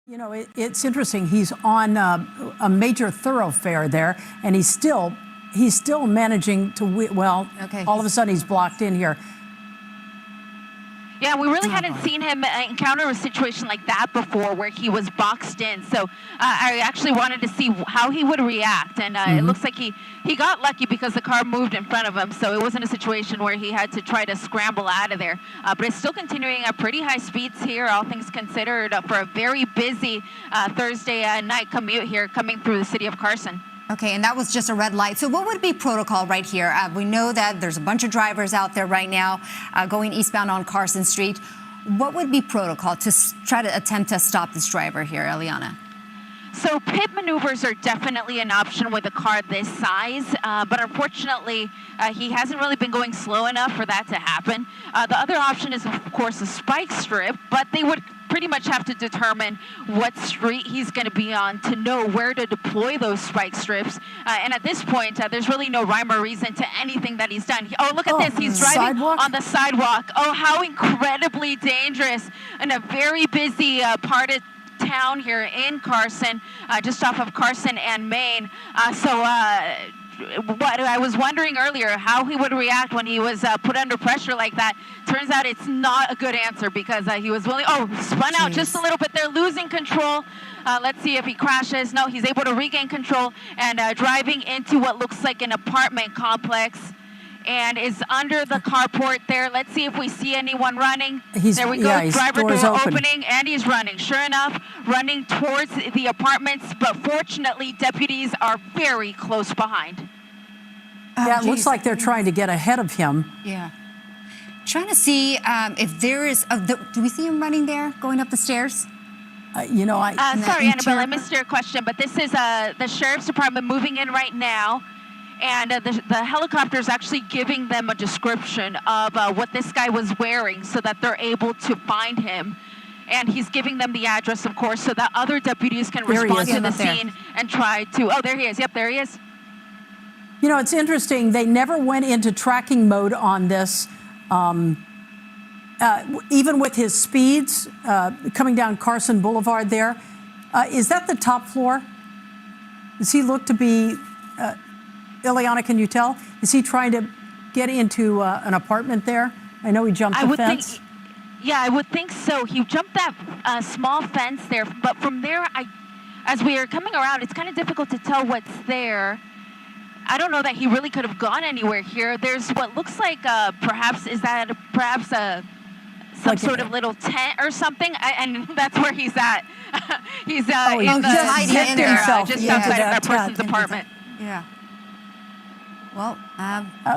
You know, it's interesting. He's on a major thoroughfare there, and he's still managing to, well, okay, all of a sudden he's blocked in here. Yeah, we really hadn't seen him encounter a situation like that before where he was boxed in. So I actually wanted to see how he would react. And it looks like he got lucky because the car moved in front of him. So it wasn't a situation where he had to try to scramble out of there. But it's still continuing at pretty high speeds here, all things considered, for a very busy Thursday night commute here coming through the city of Carson. Okay, and that was just a red light. So what would be protocol right here? We know that there's a bunch of drivers out there right now going eastbound on Carson Street. What would be protocol to try to attempt to stop this driver here, Eliana? So pit maneuvers are definitely an option with a car this size, but unfortunately, he hasn't really been going slow enough for that to happen. The other option is, of course, a spike strip, but they would pretty much have to determine what street he's going to be on to know where to deploy those spike strips. And at this point, there's really no rhyme or reason to anything that he's done. Oh, look at this. He's driving on the sidewalk. Oh, how incredibly dangerous in a very busy part of town here in Carson, just off of Carson and Main. What I was wondering earlier, how he would react when he was put under pressure like that. Turns out it's not a good answer because he was willing. Oh, spun out just a little bit there, losing control. Let's see if he crashes. No, he's able to regain control and driving into what looks like an apartment complex and is under the carport there. Let's see if we see anyone running. There we go, yeah, driver door opening, and he's running. Sure enough, running towards the apartments, but fortunately, deputies are very close behind. Yeah, it looks like they're trying to get ahead of him. Yeah. Trying to see if there is, do we see him running there, going up the stairs? You know, sorry, Annabelle, I missed your question, but this is the Sheriff's Department moving in right now. And the helicopter is actually giving them a description of what this guy was wearing so that they're able to find him. And he's giving them the address, of course, so that other deputies can respond to the scene and try to... Oh, there he is. Yep, there he is. You know, it's interesting. They never went into tracking mode on this. Even with his speeds coming down Carson Boulevard there. Is that the top floor? Does he look to be... Ileana, can you tell? Is he trying to get into an apartment there? I know he jumped the fence. Yeah, I would think so. He jumped that small fence there, but from there, as we are coming around, it's kind of difficult to tell what's there. I don't know that he really could have gone anywhere here. There's what looks like perhaps some sort of little tent or something, and that's where he's at. He's just outside of that person's apartment. Yeah. Well,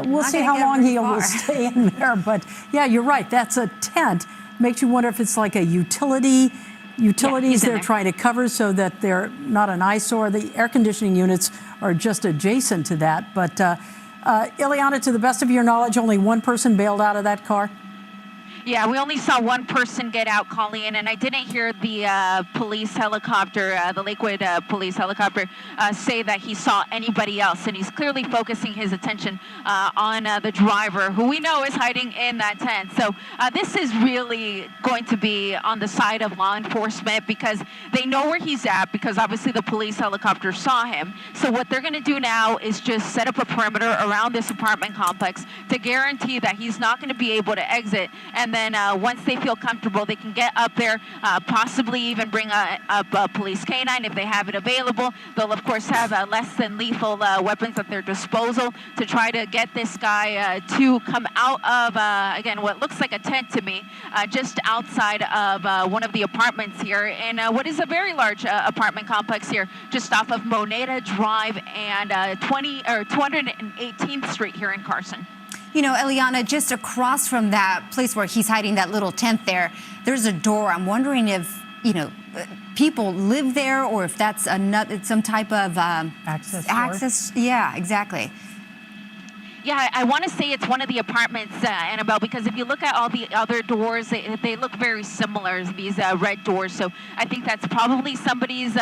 we'll see how long he will stay in there. But yeah, you're right. That's a tent. Makes you wonder if it's like a utilities they're trying to cover so that they're not an eyesore. The air conditioning units are just adjacent to that. But Ileana, to the best of your knowledge, only one person bailed out of that car? Yeah, we only saw one person get out, Colleen, and I didn't hear the police helicopter, the Lakewood police helicopter, say that he saw anybody else. And he's clearly focusing his attention on the driver, who we know is hiding in that tent. So this is really going to be on the side of law enforcement because they know where he's at because obviously the police helicopter saw him. So what they're going to do now is just set up a perimeter around this apartment complex to guarantee that he's not going to be able to exit. And then once they feel comfortable, they can get up there, possibly even bring up a police canine if they have it available. They'll, of course, have less than lethal weapons at their disposal to try to get this guy to come out of, again, what looks like a tent to me, just outside of one of the apartments here in what is a very large apartment complex here, just off of Moneta Drive and 218th Street here in Carson. You know, Eliana, just across from that place where he's hiding that little tent there, there's a door. I'm wondering if, you know, people live there or if that's some type of access. Yeah, exactly. Yeah, I want to say it's one of the apartments, Annabelle, because if you look at all the other doors, they look very similar, these red doors. So I think that's probably somebody's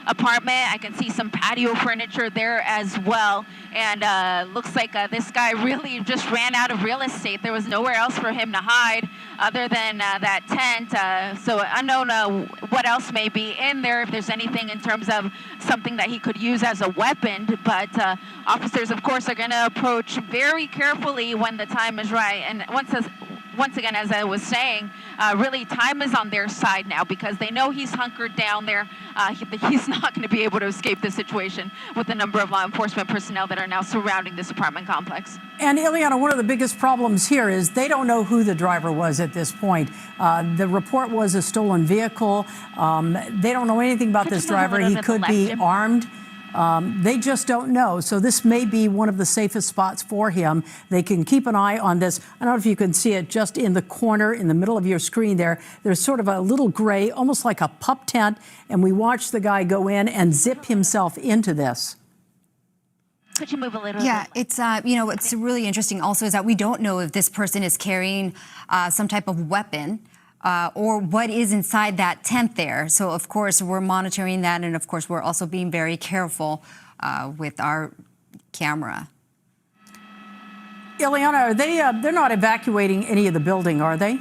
apartment. I can see some patio furniture there as well. And looks like this guy really just ran out of real estate. There was nowhere else for him to hide other than that tent. So unknown what else may be in there, if there's anything in terms of something that he could use as a weapon. But officers, of course, are going to approach very carefully when the time is right. And once again, as I was saying, really time is on their side now because they know he's hunkered down there. He's not going to be able to escape this situation with the number of law enforcement personnel that are now surrounding this apartment complex. And Ileana, one of the biggest problems here is they don't know who the driver was at this point. The report was a stolen vehicle. They don't know anything about this driver. He could be armed. They just don't know. So this may be one of the safest spots for him. They can keep an eye on this. I don't know if you can see it just in the corner in the middle of your screen there. There's sort of a little gray, almost like a pup tent. And we watch the guy go in and zip himself into this. Could you move a little? Yeah, it's, what's really interesting also is that we don't know if this person is carrying some type of weapon. Or what is inside that tent there. So, of course, we're monitoring that. And, of course, we're also being very careful with our camera. Ileana, they're not evacuating any of the building, are they?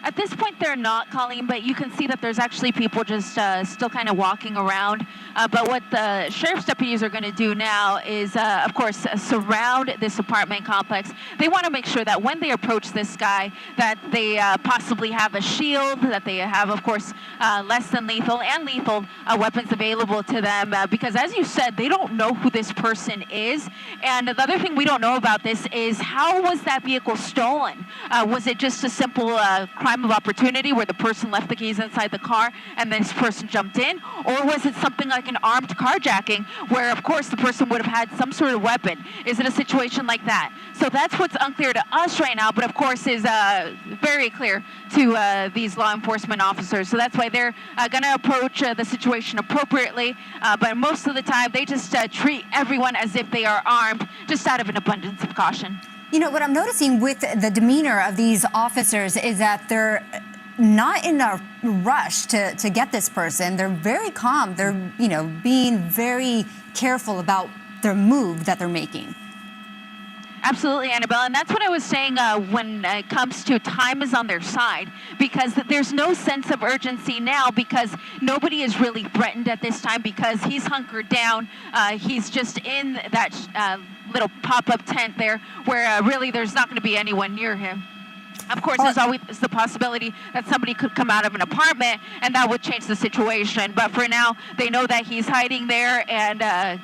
At this point, they're not, Colleen, but you can see that there's actually people just still kind of walking around. But what the sheriff's deputies are going to do now is, of course, surround this apartment complex. They want to make sure that when they approach this guy, that they possibly have a shield, that they have, of course, less than lethal and lethal weapons available to them. Because, as you said, they don't know who this person is. And the other thing we don't know about this is how was that vehicle stolen? Was it just a simple crime of opportunity where the person left the keys inside the car and then this person jumped in? Or was it something like an armed carjacking where, of course, the person would have had some sort of weapon? Is it a situation like that? So that's what's unclear to us right now, but of course is very clear to these law enforcement officers. So that's why they're going to approach the situation appropriately. But most of the time, they just treat everyone as if they are armed, just out of an abundance of caution. You know, what I'm noticing with the demeanor of these officers is that they're not in a rush to get this person. They're very calm. They're, being very careful about their move that they're making. Absolutely, Annabelle. And that's what I was saying when it comes to time is on their side, because there's no sense of urgency now because nobody is really threatened at this time because he's hunkered down. He's just in that little pop-up tent there where really there's not going to be anyone near him. Of course, there's always the possibility that somebody could come out of an apartment and that would change the situation. But for now, they know that he's hiding there and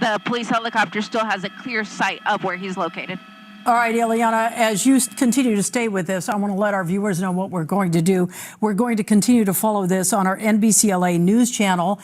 the police helicopter still has a clear sight of where he's located. All right, Ileana, as you continue to stay with this, I want to let our viewers know what we're going to do. We're going to continue to follow this on our NBCLA news channel.